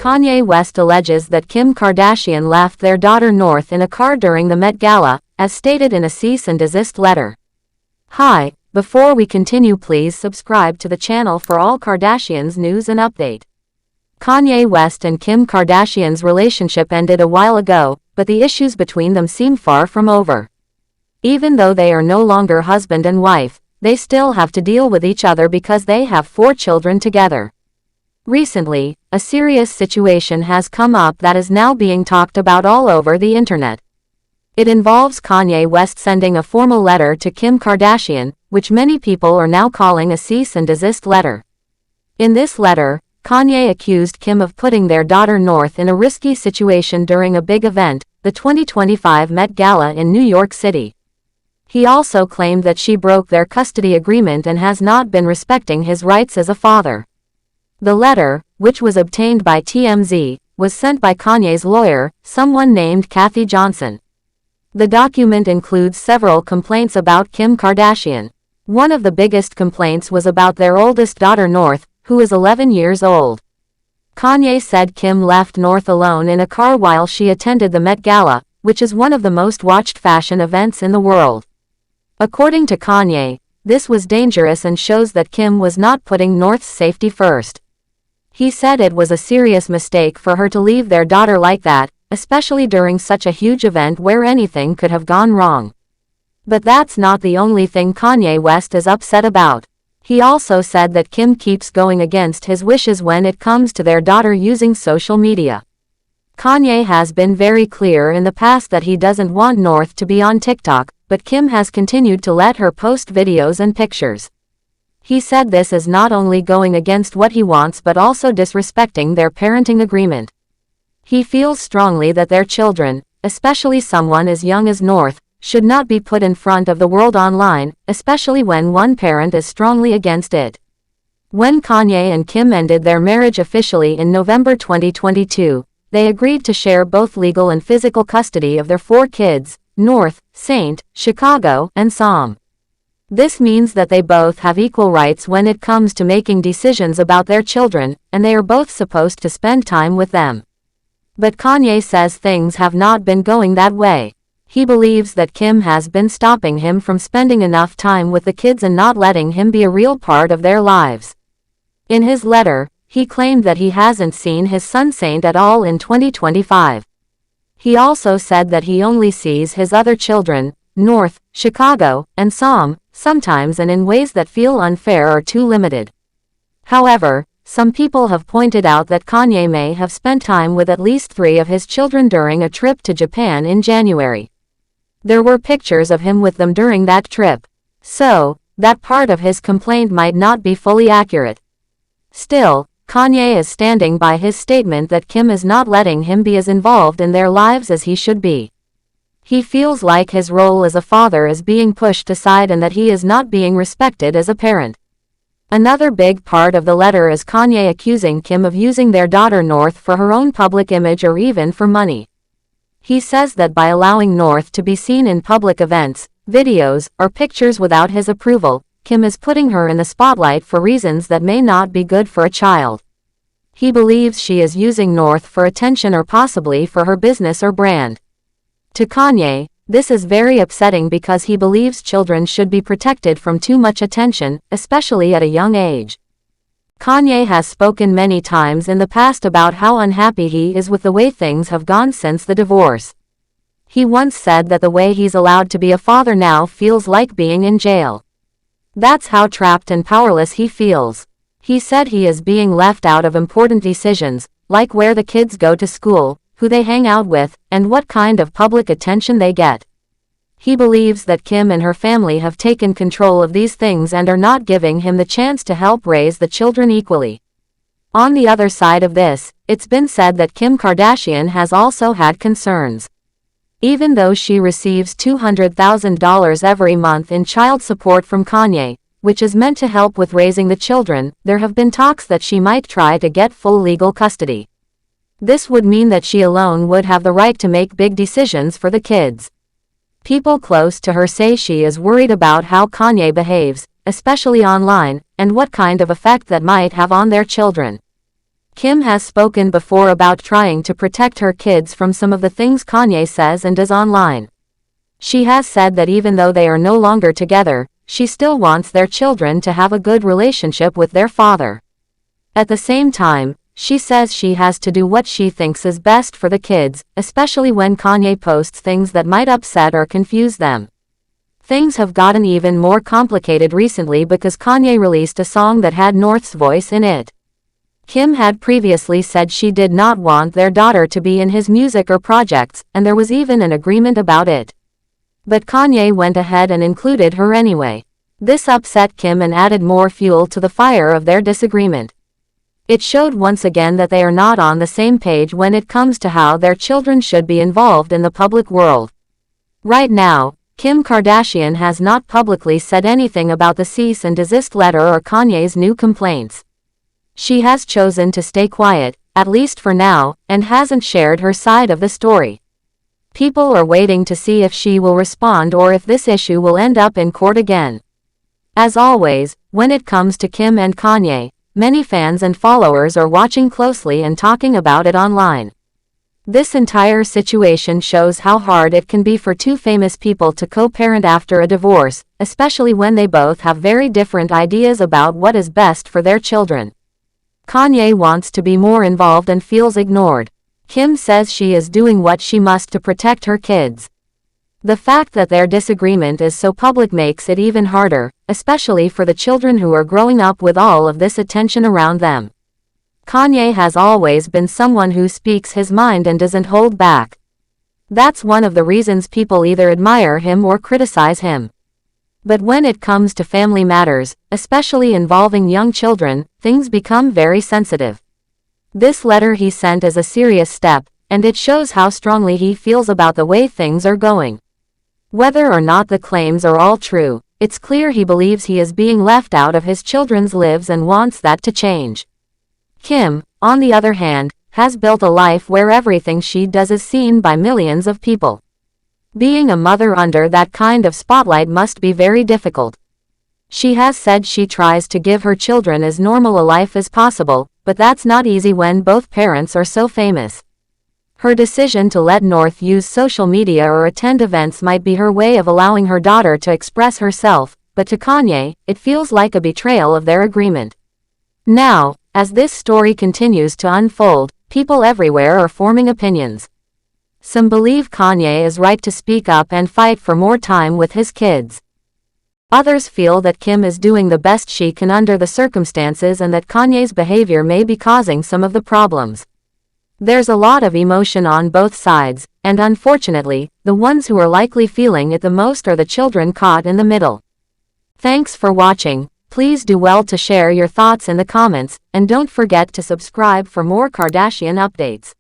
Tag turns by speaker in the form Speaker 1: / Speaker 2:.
Speaker 1: Kanye West alleges that Kim Kardashian left their daughter North in a car during the Met Gala, as stated in a cease and desist letter. Hi, before we continue, please subscribe to the channel for all Kardashians news and update. Kanye West and Kim Kardashian's relationship ended a while ago, but the issues between them seem far from over. Even though they are no longer husband and wife, they still have to deal with each other because they have 4 children together. Recently, a serious situation has come up that is now being talked about all over the internet. It involves Kanye West sending a formal letter to Kim Kardashian, which many people are now calling a cease and desist letter. In this letter, Kanye accused Kim of putting their daughter North in a risky situation during a big event, the 2025 Met Gala in New York City. He also claimed that she broke their custody agreement and has not been respecting his rights as a father. The letter, which was obtained by TMZ, was sent by Kanye's lawyer, someone named Kathy Johnson. The document includes several complaints about Kim Kardashian. One of the biggest complaints was about their oldest daughter North, who is 11 years old. Kanye said Kim left North alone in a car while she attended the Met Gala, which is one of the most watched fashion events in the world. According to Kanye, this was dangerous and shows that Kim was not putting North's safety first. He said it was a serious mistake for her to leave their daughter like that, especially during such a huge event where anything could have gone wrong. But that's not the only thing Kanye West is upset about. He also said that Kim keeps going against his wishes when it comes to their daughter using social media. Kanye has been very clear in the past that he doesn't want North to be on TikTok, but Kim has continued to let her post videos and pictures. He said this is not only going against what he wants but also disrespecting their parenting agreement. He feels strongly that their children, especially someone as young as North, should not be put in front of the world online, especially when one parent is strongly against it. When Kanye and Kim ended their marriage officially in November 2022, they agreed to share both legal and physical custody of their 4 kids, North, Saint, Chicago, and Psalm. This means that they both have equal rights when it comes to making decisions about their children, and they are both supposed to spend time with them. But Kanye says things have not been going that way. He believes that Kim has been stopping him from spending enough time with the kids and not letting him be a real part of their lives. In his letter, he claimed that he hasn't seen his son Saint at all in 2025. He also said that he only sees his other children, North, Chicago, and Psalm, sometimes and in ways that feel unfair or too limited. However, some people have pointed out that Kanye may have spent time with at least 3 of his children during a trip to Japan in January. There were pictures of him with them during that trip. So, that part of his complaint might not be fully accurate. Still, Kanye is standing by his statement that Kim is not letting him be as involved in their lives as he should be. He feels like his role as a father is being pushed aside and that he is not being respected as a parent. Another big part of the letter is Kanye accusing Kim of using their daughter North for her own public image or even for money. He says that by allowing North to be seen in public events, videos, or pictures without his approval, Kim is putting her in the spotlight for reasons that may not be good for a child. He believes she is using North for attention or possibly for her business or brand. To Kanye, this is very upsetting because he believes children should be protected from too much attention, especially at a young age. Kanye has spoken many times in the past about how unhappy he is with the way things have gone since the divorce. He once said that the way he's allowed to be a father now feels like being in jail. That's how trapped and powerless he feels. He said he is being left out of important decisions, like where the kids go to school, who they hang out with, and what kind of public attention they get. He believes that Kim and her family have taken control of these things and are not giving him the chance to help raise the children equally. On the other side of this, it's been said that Kim Kardashian has also had concerns. Even though she receives $200,000 every month in child support from Kanye, which is meant to help with raising the children, there have been talks that she might try to get full legal custody. This would mean that she alone would have the right to make big decisions for the kids. People close to her say she is worried about how Kanye behaves, especially online, and what kind of effect that might have on their children. Kim has spoken before about trying to protect her kids from some of the things Kanye says and does online. She has said that even though they are no longer together, she still wants their children to have a good relationship with their father. At the same time, she says she has to do what she thinks is best for the kids, especially when Kanye posts things that might upset or confuse them. Things have gotten even more complicated recently because Kanye released a song that had North's voice in it. Kim had previously said she did not want their daughter to be in his music or projects, and there was even an agreement about it. But Kanye went ahead and included her anyway. This upset Kim and added more fuel to the fire of their disagreement. It showed once again that they are not on the same page when it comes to how their children should be involved in the public world. Right now, Kim Kardashian has not publicly said anything about the cease and desist letter or Kanye's new complaints. She has chosen to stay quiet, at least for now, and hasn't shared her side of the story. People are waiting to see if she will respond or if this issue will end up in court again. As always, when it comes to Kim and Kanye, many fans and followers are watching closely and talking about it online. This entire situation shows how hard it can be for two famous people to co-parent after a divorce, especially when they both have very different ideas about what is best for their children. Kanye wants to be more involved and feels ignored. Kim says she is doing what she must to protect her kids. The fact that their disagreement is so public makes it even harder, especially for the children who are growing up with all of this attention around them. Kanye has always been someone who speaks his mind and doesn't hold back. That's one of the reasons people either admire him or criticize him. But when it comes to family matters, especially involving young children, things become very sensitive. This letter he sent is a serious step, and it shows how strongly he feels about the way things are going. Whether or not the claims are all true, it's clear he believes he is being left out of his children's lives and wants that to change. Kim, on the other hand, has built a life where everything she does is seen by millions of people. Being a mother under that kind of spotlight must be very difficult. She has said she tries to give her children as normal a life as possible, but that's not easy when both parents are so famous. Her decision to let North use social media or attend events might be her way of allowing her daughter to express herself, but to Kanye, it feels like a betrayal of their agreement. Now, as this story continues to unfold, people everywhere are forming opinions. Some believe Kanye is right to speak up and fight for more time with his kids. Others feel that Kim is doing the best she can under the circumstances and that Kanye's behavior may be causing some of the problems. There's a lot of emotion on both sides, and unfortunately, the ones who are likely feeling it the most are the children caught in the middle. Thanks for watching. Please do well to share your thoughts in the comments, and don't forget to subscribe for more Kardashian updates.